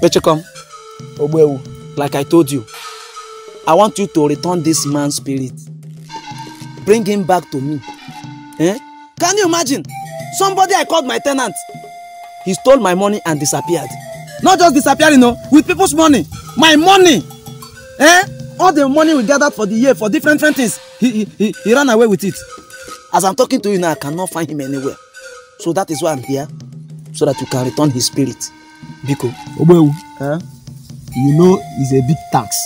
Pechecom, Ogbewu. like I told you, I want you to return this man's spirit. Bring him back to me. Eh? Can you imagine? Somebody I called my tenant. He stole my money and disappeared. Not just disappearing, no, with people's money. My money. Eh? All the money we gathered for the year for different things. He ran away with it. As I'm talking to you now, I cannot find him anywhere. So that is why I'm here. So that you can return his spirit. Biko. Ogbewu. Huh? You know it's a big tax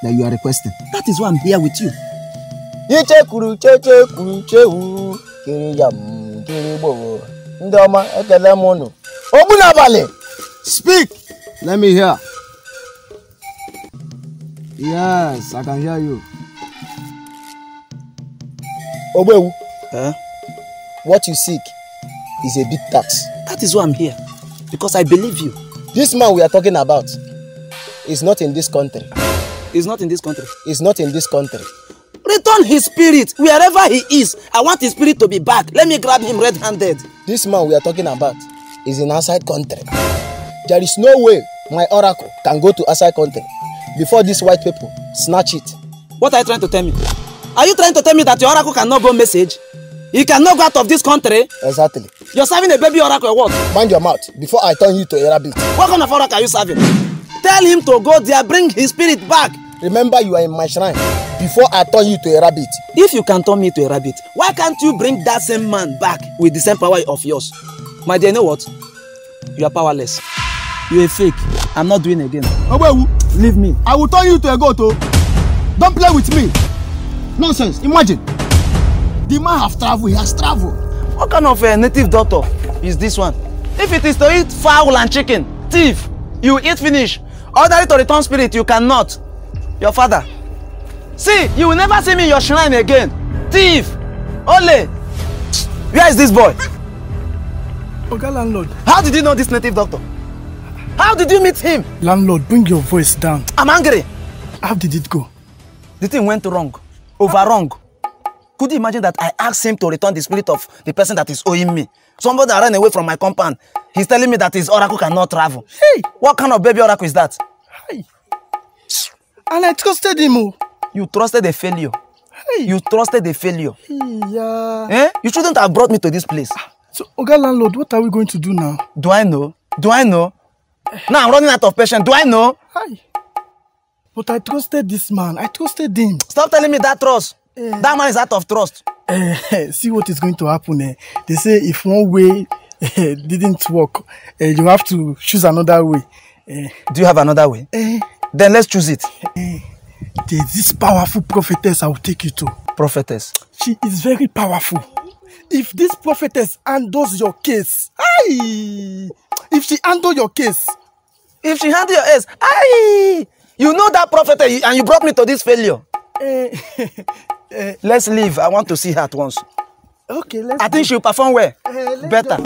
that you are requesting. That is why I'm here with you. Iche kuru cheche kuru chewu kiri yam kiri bo. Ndoma ekele mono. Ogunabale. Speak. Let me hear. Yes, I can hear you. Ogbewu. Huh? What you seek is a big tax. That is why I'm here. Because I believe you. This man we are talking about is not in this country. He's not in this country. He's not in this country. Return his spirit wherever he is. I want his spirit to be back. Let me grab him red-handed. This man we are talking about is in outside country. There is no way my oracle can go to outside country before these white people snatch it. What are you trying to tell me? Are you trying to tell me that your oracle cannot go message? You cannot go out of this country? Exactly. You're serving a baby oracle or what? Mind your mouth before I turn you to a rabbit. What kind of oracle are you serving? Tell him to go there, bring his spirit back. Remember you are in my shrine before I turn you to a rabbit. If you can turn me to a rabbit, why can't you bring that same man back with the same power of yours? My dear, you know what? You are powerless. You're a fake. I'm not doing it again. Ogbewu, leave me. I will turn you to a goat. Don't play with me. Nonsense. Imagine. The man have traveled. He has traveled. What kind of a native doctor is this one? If it is to eat fowl and chicken, thief, you eat finish. Ordinary to return spirit, you cannot. Your father. See, you will never see me in your shrine again. Thief. Ole. Where is this boy? Okay, landlord. How did you know this native doctor? How did you meet him? Landlord, bring your voice down. I'm angry. How did it go? The thing went wrong. Over wrong. Could you imagine that I asked him to return the spirit of the person that is owing me? Somebody that ran away from my compound. He's telling me that his oracle cannot travel. Hey! What kind of baby oracle is that? Hey! And I trusted him. You trusted a failure. Hey! You trusted a failure. Hey, yeah. Eh? You shouldn't have brought me to this place. So, okay, landlord, what are we going to do now? Do I know? Do I know? Now I'm running out of patience. Do I know? Hi. But I trusted this man. I trusted him. Stop telling me that trust. That man is out of trust. See what is going to happen. They say if one way didn't work, you have to choose another way. Do you have another way? Then let's choose it. There's this powerful prophetess I will take you to. Prophetess? She is very powerful. If this prophetess handles your case, aye! If she handles your case. If she handles your case, aye! You know that prophetess and you brought me to this failure. Let's leave. I want to see her at once. Okay, let's I think she'll perform well. Better.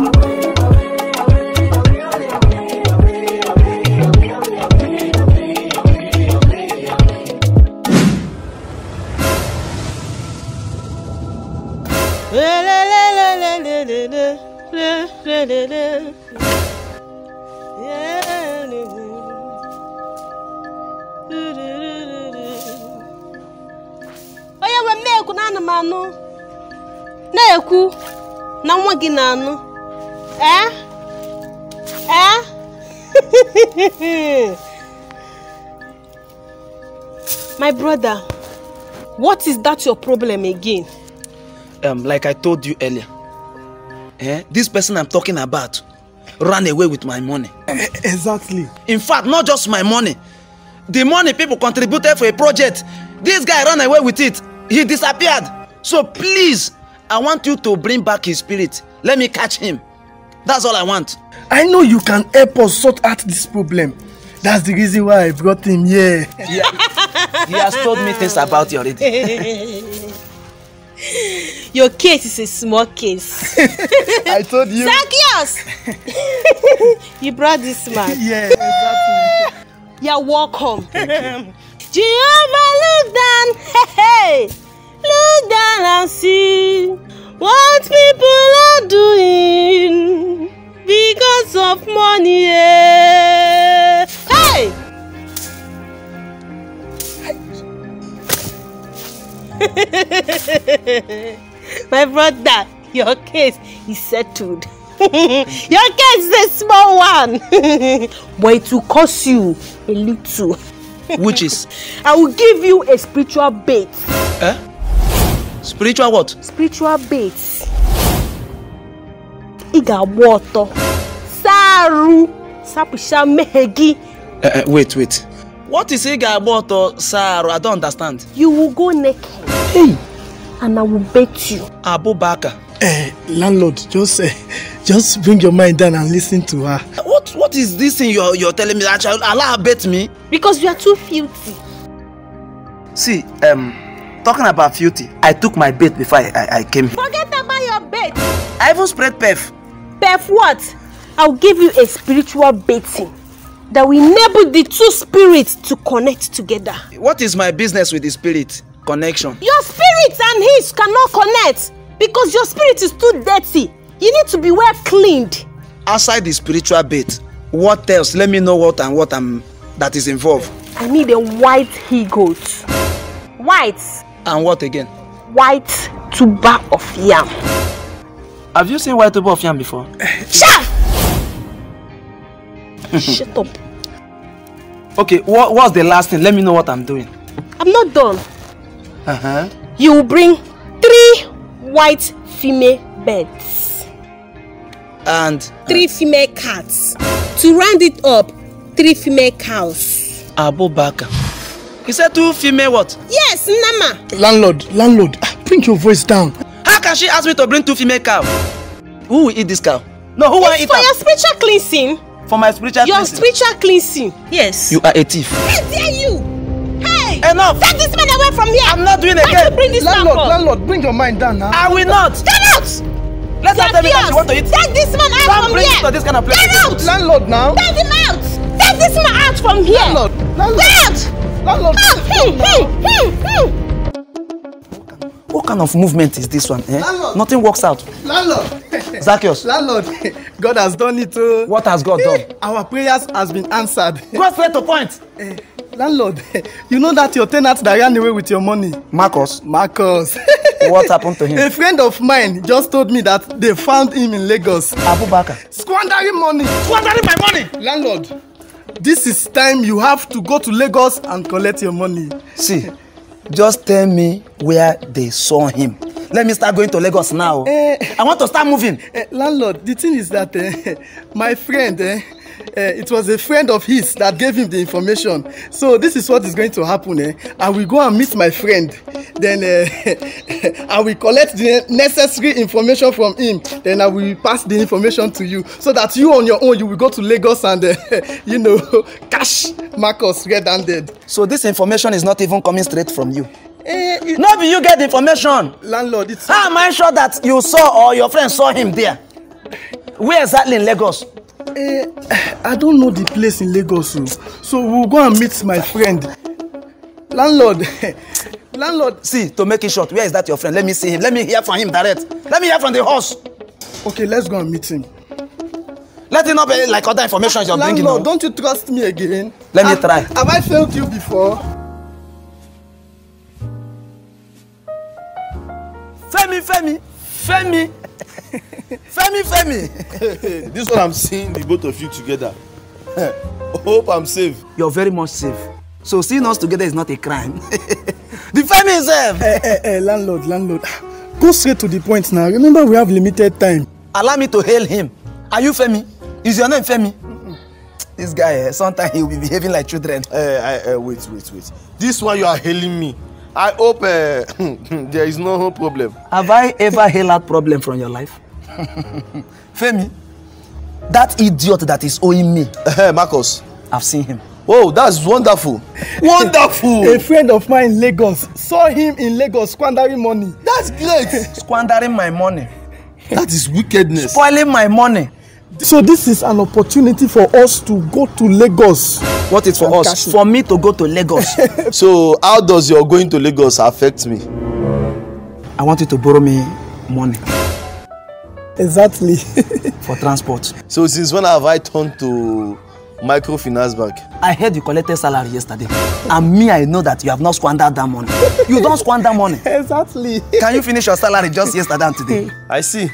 Oya we meku na anụmanụ na-ekwu na nwa gị na-anụ. My brother, what is that your problem again? Like I told you earlier, this person I'm talking about ran away with my money. Exactly. In fact, not just my money. The money people contributed for a project, this guy ran away with it. He disappeared. So please, I want you to bring back his spirit. Let me catch him. That's all I want. I know you can help us sort out this problem. That's the reason why I brought him here. Yeah. He has told me things about you already. Your case is a small case. I told you. Zacchaeus! You brought this man. Yeah, exactly. You're welcome. Thank you. Jehovah, look down. Hey, look down and see what people are doing because of money. My brother, your case is settled. Your case is a small one. But it will cost you a little. Which is? I will give you a spiritual bait. Eh? Spiritual what? Spiritual bait. Iga water. Saru. Sapisha mehegi. Wait. What is Iga water, Saru? I don't understand. You will go naked. Hey. And I will bait you. Abubakar. Landlord, just bring your mind down and listen to her. What is this thing you're telling me that Allah bet me? Because you are too filthy. See, talking about filthy, I took my bait before I came here. Forget about your bait. I even spread pef. Pef what? I'll give you a spiritual baiting that will enable the two spirits to connect together. What is my business with the spirit connection? Your spirit and his cannot connect because your spirit is too dirty. You need to be well cleaned. Outside the spiritual bait, what else? Let me know what that is involved. I need a white he-goat. White. And what again? White tuber of yam. Have you seen white tuber of yam before? Shut up. Okay, what's the last thing? Let me know what I'm doing. I'm not done. You will bring 3 white female birds. And 3 female cats. To round it up, 3 female cows. Abubakar. He said 2 female what? Yes, Nama. Landlord, bring your voice down. How can she ask me to bring 2 female cows? Who will eat this cow? No, who will eat for your spiritual cleansing. For my spiritual your cleansing? Your spiritual cleansing, yes. You are a thief. How dare you? Hey! Enough! Take this man away from here! I'm not doing it again! Why don't you bring this Landlord, bring your mind down now. I will not! Get out! Let's not tell me that you want to eat. Take this man out from here! To this kind of place. Get out! Landlord now! Take him out! Take this man out from here! Landlord! What kind of movement is this one? Nothing works out. Landlord! Zacchaeus. Landlord, God has done it. What has God done? Our prayers has been answered. Go straight to point. Landlord, you know that your tenant that ran away with your money? Marcus. What happened to him? A friend of mine just told me that they found him in Lagos. Abubakar. Squandering money. Squandering my money? Landlord, this is time you have to go to Lagos and collect your money. See, just tell me where they saw him. Let me start going to Lagos now. I want to start moving. Landlord, the thing is that my friend, it was a friend of his that gave him the information. So this is what is going to happen. I will go and meet my friend. Then I will collect the necessary information from him. Then I will pass the information to you. So that you on your own, you will go to Lagos and, cash Marcus red-handed. So this information is not even coming straight from you? No, you get the information. Landlord, it's... How am I sure that you saw or your friend saw him there? Where exactly in Lagos? I don't know the place in Lagos. So we'll go and meet my friend. Landlord. See, to make it short, where is that your friend? Let me see him. Let me hear from him direct. Let me hear from the horse. Okay, let's go and meet him. Let it not be like other information you're bringing. Landlord, don't you trust me again? Let me try. Have I failed you before? Femi. This one I'm seeing the both of you together. Hope I'm safe. You're very much safe. So seeing us together is not a crime. The Femi is safe. Landlord. Go straight to the point now. Remember we have limited time. Allow me to hail him. Are you Femi? Is your name Femi? This guy, sometimes he will be behaving like children. Wait. This one you are hailing me. I hope there is no problem. Have I ever hailed out problem from your life? Femi, that idiot that is owing me. Marcus. I've seen him. Whoa, that's wonderful. Wonderful. A friend of mine in Lagos saw him in Lagos squandering money. That's great. Squandering my money. That is wickedness. Spoiling my money. So this is an opportunity for us to go to Lagos. What is for us? For me to go to Lagos. So how does your going to Lagos affect me? I want you to borrow me money. Exactly. For transport. So since when have I turned to Microfinance Bank. I heard you collected salary yesterday. And me, I know that you have not squandered that money. You don't squander money. Exactly. Can you finish your salary just yesterday and today? I see.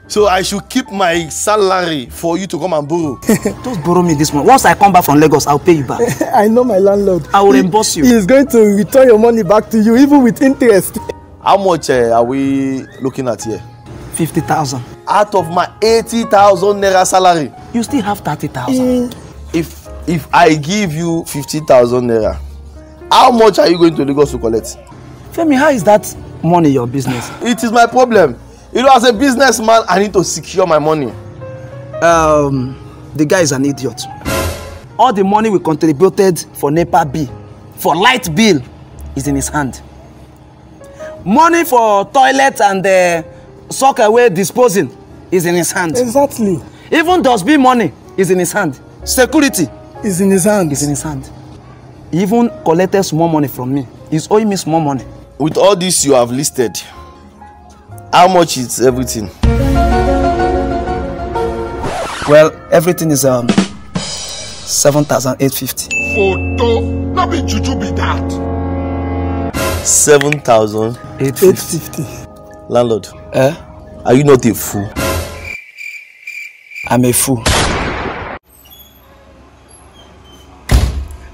So I should keep my salary for you to come and borrow. Just borrow me this money. Once I come back from Lagos, I'll pay you back. I know my landlord. I will reimburse you. He is going to return your money back to you, even with interest. How much are we looking at here? 50,000. Out of my 80,000 naira salary. You still have 30,000. If I give you 50,000 naira, how much are you going to Lagos to collect? Femi, how is that money your business? It is my problem. You know, as a businessman, I need to secure my money. The guy is an idiot. All the money we contributed for NEPA bill, for light bill, is in his hand. Money for toilet and soccer away disposing is in his hand. Exactly. Even dustbin money is in his hand. Security is in his hand. Is in his hand. He even collected small money from me. He's owing me small money. With all this you have listed, how much is everything? Well, everything is 7,850. Photo, not be juju be that. 7,850. Landlord, are you not a fool? I'm a fool.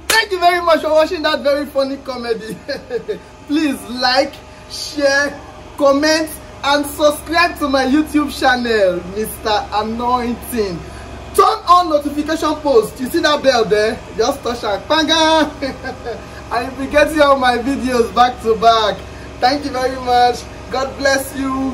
Thank you very much for watching that very funny comedy. Please like, share, comment, and subscribe to my YouTube channel, Mr. Anointing. Turn on notification post. You see that bell there? Just touch and panga. I will be getting all my videos back to back. Thank you very much. God bless you.